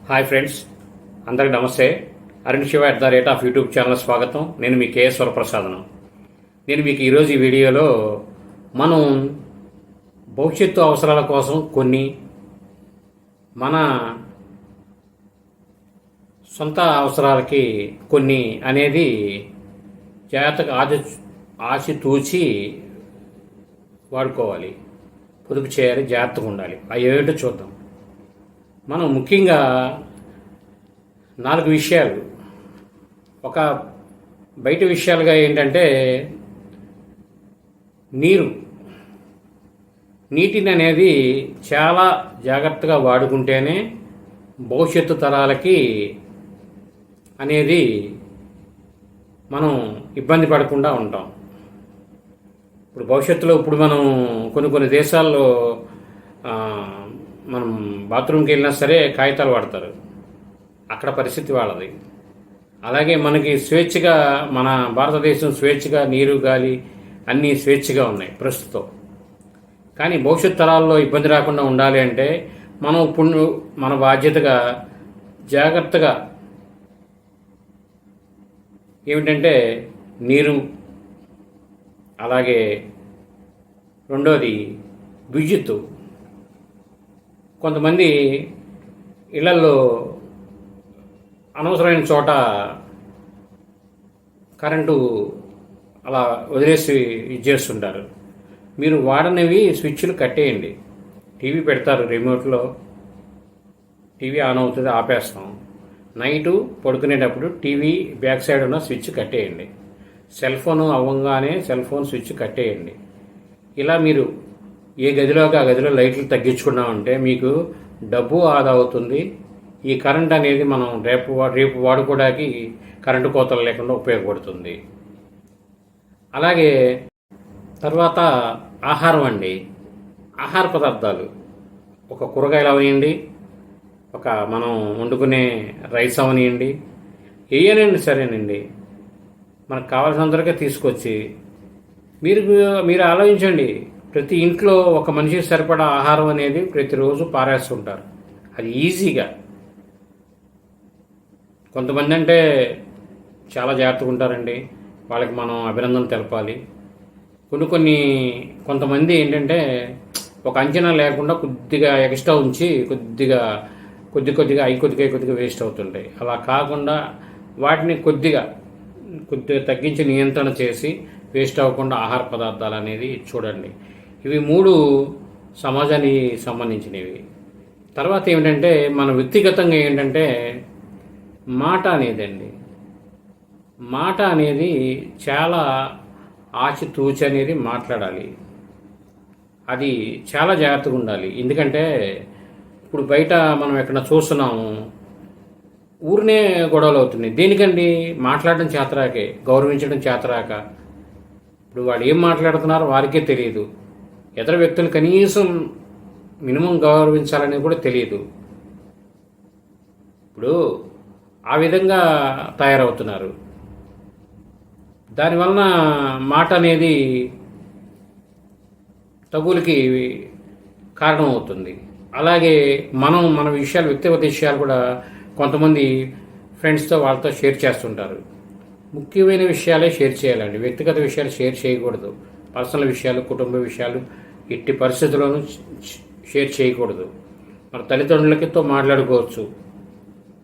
Hi friends, అందరికి నమస్తే. Arun Shiva @ YouTube channel స్వాగతం. నేను మీ కేఎస్ వరప్రసాదను. నేను మీకు ఈరోజు ఈ వీడియోలో మనం భవిష్యత్తు అవసరాల కోసం కొన్ని మన సొంత అవసరాలకి కొన్ని అనేది జాగ్రత్తగా ఆచితూచి వాడుకోవాలి, పొదుపు చేయాలి, జాగ్రత్తగా ఉండాలి. అవి ఏమిటో చూద్దాం. మనం ముఖ్యంగా 4 విషయాలు, ఒక బయట విషయాలుగా ఏంటంటే నీటిని అనేది చాలా జాగ్రత్తగా వాడుకుంటేనే భవిష్యత్తు తరాలకి అనేది మనం ఇబ్బంది పడకుండా ఉంటాం. ఇప్పుడు భవిష్యత్తులో మనం కొన్ని దేశాల్లో మనం బాత్రూమ్కి వెళ్ళినా సరే కాగితాలు వాడతారు. అక్కడ పరిస్థితి వాళ్ళది. అలాగే మనకి స్వేచ్ఛగా, మన భారతదేశం స్వేచ్ఛగా నీరు, గాలి అన్నీ స్వేచ్ఛగా ఉన్నాయి ప్రస్తుతం. కానీ భవిష్యత్ తరాల్లో ఇబ్బంది రాకుండా ఉండాలి అంటే మనం ఇప్పుడు మన బాధ్యతగా జాగ్రత్తగా ఏమిటంటే నీరు, అలాగే రెండోది విద్యుత్తు. కొంతమంది ఇళ్లలో అనవసరమైన చోట కరెంటు అలా వదిలేసి చేస్తుంటారు. మీరు వాడనివి స్విచ్లు కట్టేయండి. టీవీ పెడతారు, రిమోట్లో టీవీ ఆన్ అవుతుంది, ఆపేస్తాం. నైటు పడుకునేటప్పుడు టీవీ బ్యాక్ సైడ్ ఉన్న స్విచ్ కట్టేయండి. సెల్ ఫోన్ అవ్వగానే సెల్ ఫోన్ స్విచ్ కట్టేయండి. ఇలా మీరు ఏ గదిలోకి ఆ గదిలో లైట్లు తగ్గించుకున్నామంటే మీకు డబ్బు ఆదా అవుతుంది. ఈ కరెంట్ అనేది మనం రేపు వాడుకోవడానికి కరెంటు కోతలు లేకుండా ఉపయోగపడుతుంది. అలాగే తర్వాత ఆహారం అండి. ఆహార పదార్థాలు, ఒక కూరగాయలు అవనివ్వండి, ఒక మనం వండుకునే రైస్ అవనివ్వండి, ఏయనండి సరేనండి, మనకు కావాల్సినంతవరకే తీసుకొచ్చి మీరు ఆలోచించండి. ప్రతి ఇంట్లో ఒక మనిషికి సరిపడా ఆహారం అనేది ప్రతిరోజు పారేస్తుంటారు. అది ఈజీగా. కొంతమంది అంటే చాలా జాగ్రత్తగా ఉంటారండి, వాళ్ళకి మనం అభినందనలు తెలపాలి. కొంతమంది ఏంటంటే ఒక అంచనా లేకుండా కొద్దిగా ఎక్స్ట్రా ఉంచి కొద్దిగా వేస్ట్ అవుతుంటాయి. అలా కాకుండా వాటిని కొద్దిగా తగ్గించి నియంత్రణ చేసి వేస్ట్ అవ్వకుండా ఆహార పదార్థాలు అనేది చూడండి. ఇవి 3 సమాజానికి సంబంధించినవి. తర్వాత ఏమిటంటే మన వ్యక్తిగతంగా ఏంటంటే మాట అనేది చాలా ఆచితూచి అనేది మాట్లాడాలి. అది చాలా జాగ్రత్తగా ఉండాలి. ఎందుకంటే ఇప్పుడు బయట మనం ఎక్కడ చూస్తున్నాము, ఊరినే గొడవలు అవుతున్నాయి. దేనికండి? మాట్లాడడం చేతరాకే, గౌరవించడం చేతరాక. ఇప్పుడు వాళ్ళు ఏం మాట్లాడుతున్నారో వారికే తెలియదు. ఇతర వ్యక్తులు కనీసం మినిమం గౌరవించాలని కూడా తెలియదు. ఇప్పుడు ఆ విధంగా తయారవుతున్నారు. దానివలన మాట అనేది తగులకి కారణం అవుతుంది. అలాగే మన విషయాలు, వ్యక్తిగత విషయాలు కూడా కొంతమంది ఫ్రెండ్స్తో వాళ్ళతో షేర్ చేస్తుంటారు. ముఖ్యమైన విషయాలే షేర్ చేయాలండి. వ్యక్తిగత విషయాలు షేర్ చేయకూడదు. పర్సనల్ విషయాలు, కుటుంబ విషయాలు ఎట్టి పరిస్థితుల్లోనూ షేర్ చేయకూడదు. మన తల్లిదండ్రులతో మాట్లాడుకోవచ్చు,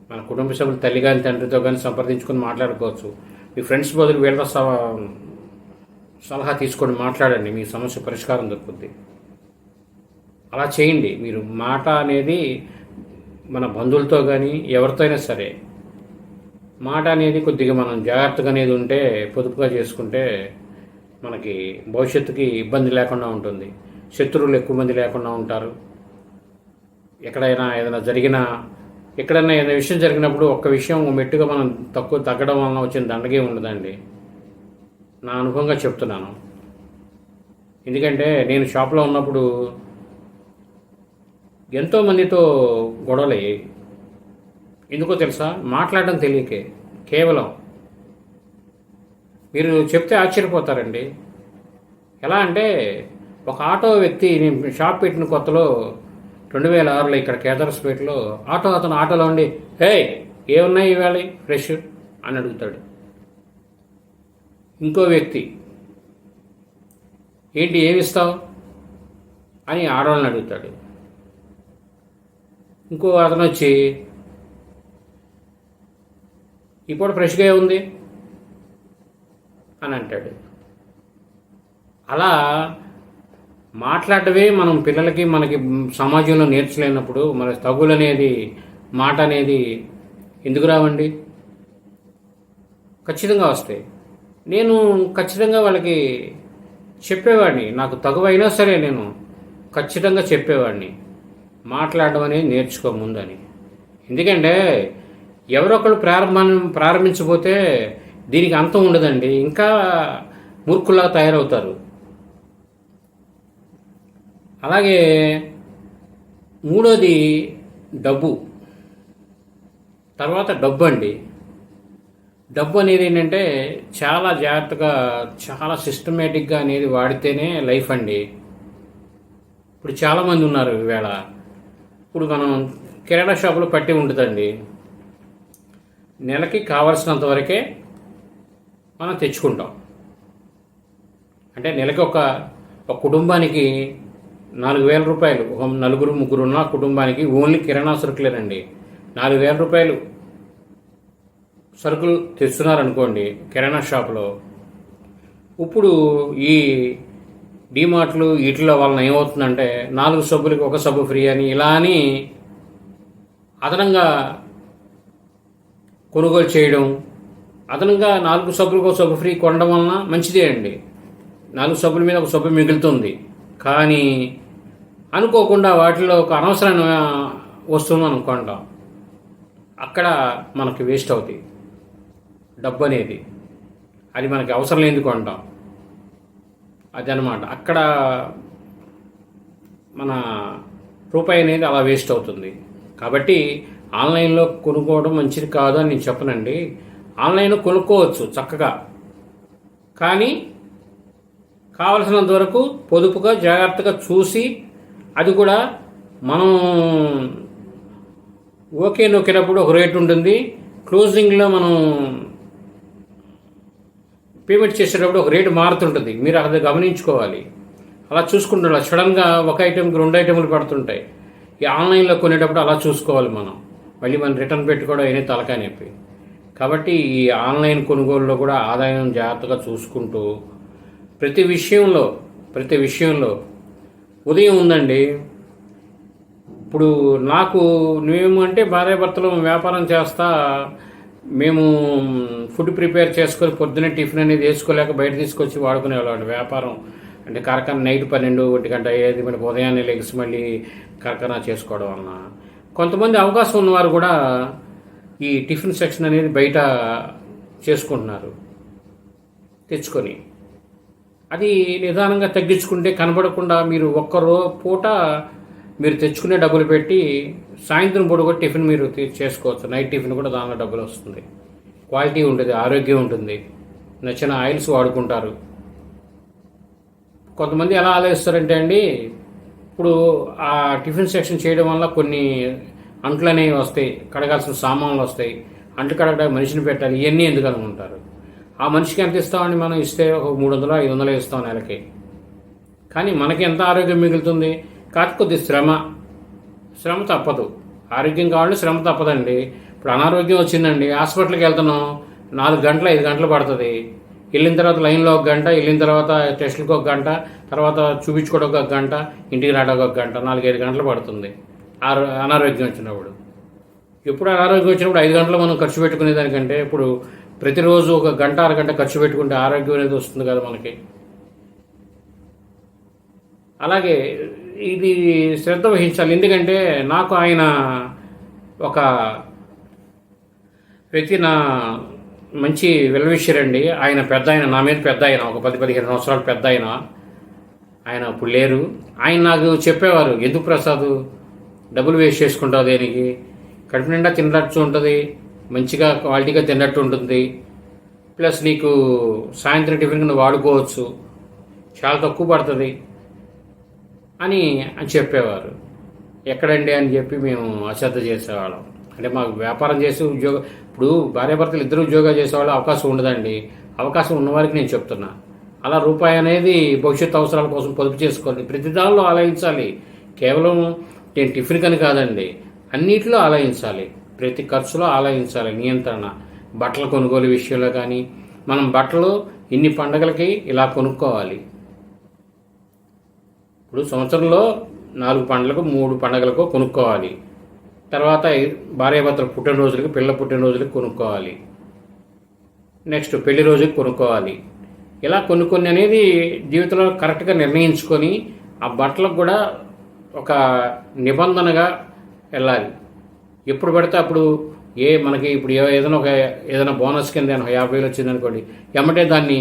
మన కుటుంబ సభ్యులు తల్లి కానీ తండ్రితో కానీ సంప్రదించుకొని మాట్లాడుకోవచ్చు. మీ ఫ్రెండ్స్ బదులు వీళ్ళ సలహా తీసుకొని మాట్లాడండి, మీ సమస్య పరిష్కారం దొరుకుతుంది. అలా చేయండి. మీరు మాట అనేది మన బంధువులతో కానీ ఎవరితో అయినా సరే మాట అనేది కొద్దిగా మనం జాగ్రత్తగా అనేది ఉంటే, పొదుపుగా చేసుకుంటే మనకి భవిష్యత్తుకి ఇబ్బంది లేకుండా ఉంటుంది. శత్రువులు ఎక్కువ మంది లేకుండా ఉంటారు. ఎక్కడైనా ఏదైనా ఏదైనా విషయం జరిగినప్పుడు ఒక్క విషయం మెట్టుగా మనం తగ్గడం వలన వచ్చిన దండగే ఉండదండి. నా అనుభవంగా చెప్తున్నాను. ఎందుకంటే నేను షాప్లో ఉన్నప్పుడు ఎంతోమందితో గొడవలయ్యాయి. ఎందుకో తెలుసా? మాట్లాడడం తెలియకే. కేవలం మీరు చెప్తే ఆశ్చర్యపోతారండి. ఎలా అంటే ఒక ఆటో వ్యక్తి, నేను షాప్ పెట్టిన కొత్తలో 2006లో ఇక్కడ కేదార్స్పేటలో అతను ఆటోలో ఉండి, హే ఏమున్నాయి ఇవాళ ఫ్రెష్ అని అడుగుతాడు. ఇంకో వ్యక్తి, ఏంటి ఏమిస్తావు అని ఆడవాళ్ళని అడుగుతాడు. ఇంకో అతను వచ్చి, ఇప్పుడు ఫ్రెష్గా ఉంది అని అంటాడు. అలా మాట్లాడటమే మనం పిల్లలకి మనకి సమాజంలో నేర్చలేనప్పుడు మన తగులు అనేది మాట అనేది ఎందుకు రావండి? ఖచ్చితంగా వస్తాయి. నేను ఖచ్చితంగా వాళ్ళకి చెప్పేవాడిని, నాకు తగువైనా సరే నేను ఖచ్చితంగా చెప్పేవాడిని, మాట్లాడడం అనేది నేర్చుకో ముందని. ఎందుకంటే ఎవరొకరు ప్రారంభించబోతే దీనికి అంతం ఉండదండి, ఇంకా మూర్ఖుల్లా తయారవుతారు. అలాగే మూడోది డబ్బు. తర్వాత డబ్బు అండి. డబ్బు అనేది ఏంటంటే చాలా జాగ్రత్తగా, చాలా సిస్టమేటిక్గా అనేది వాడితేనే లైఫ్ అండి. ఇప్పుడు చాలామంది ఉన్నారు ఈవేళ. ఇప్పుడు మనం కిరాణా షాపులో పట్టి ఉంటుందండి, నెలకి కావాల్సినంత వరకే మనం తెచ్చుకుంటాం. అంటే నెలకి ఒక కుటుంబానికి 4,000 రూపాయలు, ఒక నలుగురు ముగ్గురు ఉన్న కుటుంబానికి ఓన్లీ కిరాణా సరుకులేనండి 4,000 రూపాయలు సరుకులు తెస్తున్నారనుకోండి కిరాణా షాపులో. ఇప్పుడు ఈ డీమార్ట్లు వీటిలో వలన ఏమవుతుందంటే 4 సబ్బులకి 1 సబ్బు ఫ్రీ అని ఇలా అని అదనంగా కొనుగోలు చేయడం, అదనంగా 4 సబ్బులకు 1 సబ్బు ఫ్రీ కొనడం వలన మంచిదే అండి, 4 సబ్బుల మీద 1 సబ్బు మిగులుతుంది. కానీ అనుకోకుండా వాటిలో ఒక అనవసరమైన వస్తువును మనం కొంటాం, అక్కడ మనకి వేస్ట్ అవుతాయి డబ్బు అనేది. అది మనకి అవసరం లేనిది కొంటాం, అదనమాట. అక్కడ మన రూపాయి అనేది అలా వేస్ట్ అవుతుంది. కాబట్టి ఆన్లైన్లో కొనుక్కోవడం మంచిది కాదు అని నేను చెప్పనండి. ఆన్లైన్లో కొనుక్కోవచ్చు చక్కగా, కానీ కావలసినంత వరకు పొదుపుగా జాగ్రత్తగా చూసి, అది కూడా మనం ఓకే నొక్కినప్పుడు ఒక రేటు ఉంటుంది, క్లోజింగ్లో మనం పేమెంట్ చేసేటప్పుడు ఒక రేటు మారుతుంటుంది. మీరు అది గమనించుకోవాలి. అలా చూసుకుంటారు. సడన్గా ఒక ఐటెంకి 2 ఐటెంలు పడుతుంటాయి. ఈ ఆన్లైన్లో కొనేటప్పుడు అలా చూసుకోవాలి మనం. మళ్ళీ మనం రిటర్న్ పెట్టుకోవడం ఏనే తలకాయ నొప్పి. కాబట్టి ఈ ఆన్లైన్ కొనుగోలులో కూడా ఆదాయం జాగ్రత్తగా చూసుకుంటూ ప్రతి విషయంలో ఉదయం ఉందండి. ఇప్పుడు నాకు మేము అంటే భార్యాభర్తలు వ్యాపారం చేస్తా, మేము ఫుడ్ ప్రిపేర్ చేసుకొని పొద్దున్నే టిఫిన్ అనేది వేసుకోలేక బయట తీసుకొచ్చి వాడుకునేవాళ్ళం. వ్యాపారం అంటే కార్ఖానా నైట్ 12 1 గంట అయ్యేది, మనకి ఉదయాన్నే లెగిసి మళ్ళీ కార్ఖానా చేసుకోవడం వలన కొంతమంది అవకాశం ఉన్నవారు కూడా ఈ టిఫిన్ సెక్షన్ అనేది బయట చేసుకుంటున్నారు తెచ్చుకొని. అది నిదానంగా తగ్గించుకుంటే కనబడకుండా మీరు పూట మీరు తెచ్చుకునే డబ్బులు పెట్టి సాయంత్రం పూట కూడా టిఫిన్ మీరు చేసుకోవచ్చు. నైట్ టిఫిన్ కూడా దానిలో డబ్బులు వస్తుంది, క్వాలిటీ ఉంటుంది, ఆరోగ్యం ఉంటుంది, నచ్చిన ఆయిల్స్ వాడుకుంటారు. కొంతమంది ఎలా ఆలోచిస్తారంటే అండి, ఇప్పుడు ఆ టిఫిన్ సెక్షన్ చేయడం వల్ల కొన్ని అంట్లు అనేవి వస్తాయి, కడగాల్సిన సామాన్లు వస్తాయి, అంట్లు కడగడానికి మనిషిని పెట్టాలి, ఇవన్నీ ఎందుకు అనుకుంటారు. ఆ మనిషికి ఎంత ఇస్తామని మనం ఇస్తే ఒక 300 500 ఇస్తాం నెలకి, కానీ మనకి ఎంత ఆరోగ్యం మిగులుతుంది? కాకపోతే కొద్ది శ్రమ తప్పదు. ఆరోగ్యం కావాలంటే శ్రమ తప్పదండి. ఇప్పుడు అనారోగ్యం వచ్చిందండి, హాస్పిటల్కి వెళ్తున్నాం, 4 గంటలు 5 గంటలు పడుతుంది. వెళ్ళిన తర్వాత లైన్లో 1 గంట, వెళ్ళిన తర్వాత టెస్టులకు 1 గంట, తర్వాత చూపించుకోవడానికి 1 గంట, ఇంటికి రావడానికి 1 గంట, 4-5 గంటలు పడుతుంది అనారోగ్యం వచ్చినప్పుడు. ఎప్పుడు అనారోగ్యం వచ్చినప్పుడు 5 గంటలు మనం ఖర్చు పెట్టుకునే దానికంటే ఇప్పుడు ప్రతిరోజు 1 గంట 1/2 గంట ఖర్చు పెట్టుకుంటే ఆరోగ్యం అనేది వస్తుంది కదా మనకి. అలాగే ఇది శ్రద్ధ వహించాలి. ఎందుకంటే నాకు ఆయన ఒక వ్యక్తి మంచి వెల్విషరండి. ఆయన పెద్ద ఆయన, నా మీద పెద్ద ఆయన, ఒక 10-15 సంవత్సరాలు పెద్ద ఆయన ఇప్పుడు లేరు. ఆయన నాకు చెప్పేవారు, ఎందుకు ప్రసాద్ డబ్బులు వేస్ట్ చేసుకుంటావు దేనికి, కడుపు నిండా తిన్నట్టు ఉంటుంది, మంచిగా క్వాలిటీగా తిన్నట్టు ఉంటుంది, ప్లస్ నీకు సాయంత్రం టిఫిన్ కింద వాడుకోవచ్చు, చాలా తక్కువ పడుతుంది అని చెప్పేవారు. ఎక్కడండి అని చెప్పి మేము అశ్రద్ధ చేసేవాళ్ళం. అంటే మాకు వ్యాపారం చేసి ఇప్పుడు భార్యాభర్తలు ఇద్దరు ఉద్యోగాలు చేసేవాళ్ళు అవకాశం ఉండదండి. అవకాశం ఉన్నవారికి నేను చెప్తున్నా. అలా రూపాయి అనేది భవిష్యత్తు అవసరాల కోసం పొదుపు చేసుకోవాలి. ప్రతి దానిలో ఆలోచించాలి. కేవలం నేను టిఫిన్ కని కాదండి, అన్నిటిలో ఆలోచించాలి. ప్రతి ఖర్చులో ఆలోచించాలి. నియంత్రణ, బట్టల కొనుగోలు విషయంలో కానీ, మనం బట్టలు ఇన్ని పండగలకి ఇలా కొనుక్కోవాలి. ఇప్పుడు సంవత్సరంలో 4 పండుగలకు 3 పండుగలకు కొనుక్కోవాలి. తర్వాత భార్యాభర్తల పుట్టినరోజులకి, పిల్లల పుట్టినరోజులకి కొనుక్కోవాలి. నెక్స్ట్ పెళ్లి రోజుకి కొనుక్కోవాలి. ఇలా కొన్ని అనేది జీవితంలో కరెక్ట్గా నిర్ణయించుకొని ఆ బట్టలకు కూడా ఒక నిబంధనగా వెళ్ళాలి. ఎప్పుడు పడితే అప్పుడు మనకి ఇప్పుడు ఏదైనా బోనస్ కింద 50,000 వచ్చిందనుకోండి, ఎమ్మటే దాన్ని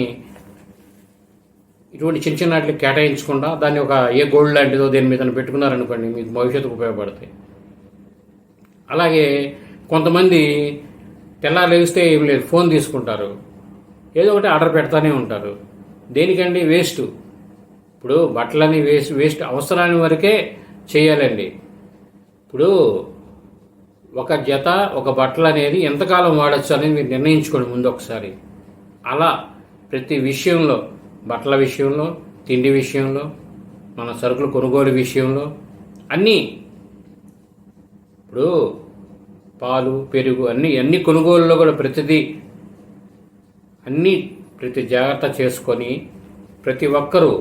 ఇటువంటి చిన్న వాటికి కేటాయించకుండా దాన్ని ఒక గోల్డ్ లాంటిదో దేని మీద పెట్టుకున్నారనుకోండి, మీకు భవిష్యత్తుకు ఉపయోగపడతాయి. అలాగే కొంతమంది తెల్లారు లేస్తే ఏం లేదు, ఫోన్ తీసుకుంటారు, ఏదో ఒకటి ఆర్డర్ పెడతానే ఉంటారు. దేనికండి? వేస్ట్. ఇప్పుడు బట్టలని వేస్ట్ అవసరాన్ని వరకే చేయాలండి. ఇప్పుడు ఒక జత ఒక బట్టలు అనేది ఎంతకాలం వాడచ్చు అనేది మీరు నిర్ణయించుకోండి ముందు ఒకసారి. అలా ప్రతి విషయంలో, బట్టల విషయంలో, తిండి విషయంలో, మన సరుకులు కొనుగోలు విషయంలో అన్నీ, ఇప్పుడు పాలు, పెరుగు అన్ని కొనుగోలులో కూడా ప్రతి జాగ్రత్త చేసుకొని ప్రతి ఒక్కరూ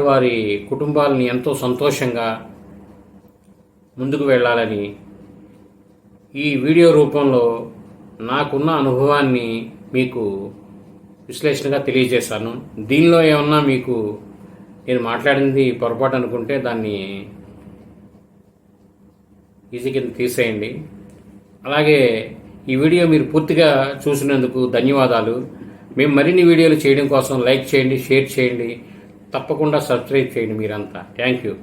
వారి కుటుంబాలని ఎంతో సంతోషంగా ముందుకు వెళ్ళాలని ఈ వీడియో రూపంలో నాకున్న అనుభవాన్ని మీకు విశ్లేషణగా తెలియజేశాను. దీనిలో ఏమన్నా మీకు నేను మాట్లాడింది పొరపాటు అనుకుంటే దాన్ని ఈజీ కింద తీసేయండి. అలాగే ఈ వీడియో మీరు పూర్తిగా చూసినందుకు ధన్యవాదాలు. మేము మరిన్ని వీడియోలు చేయడం కోసం లైక్ చేయండి, షేర్ చేయండి, తప్పకుండా సబ్స్క్రైబ్ చేయండి మీరంతా. Thank you.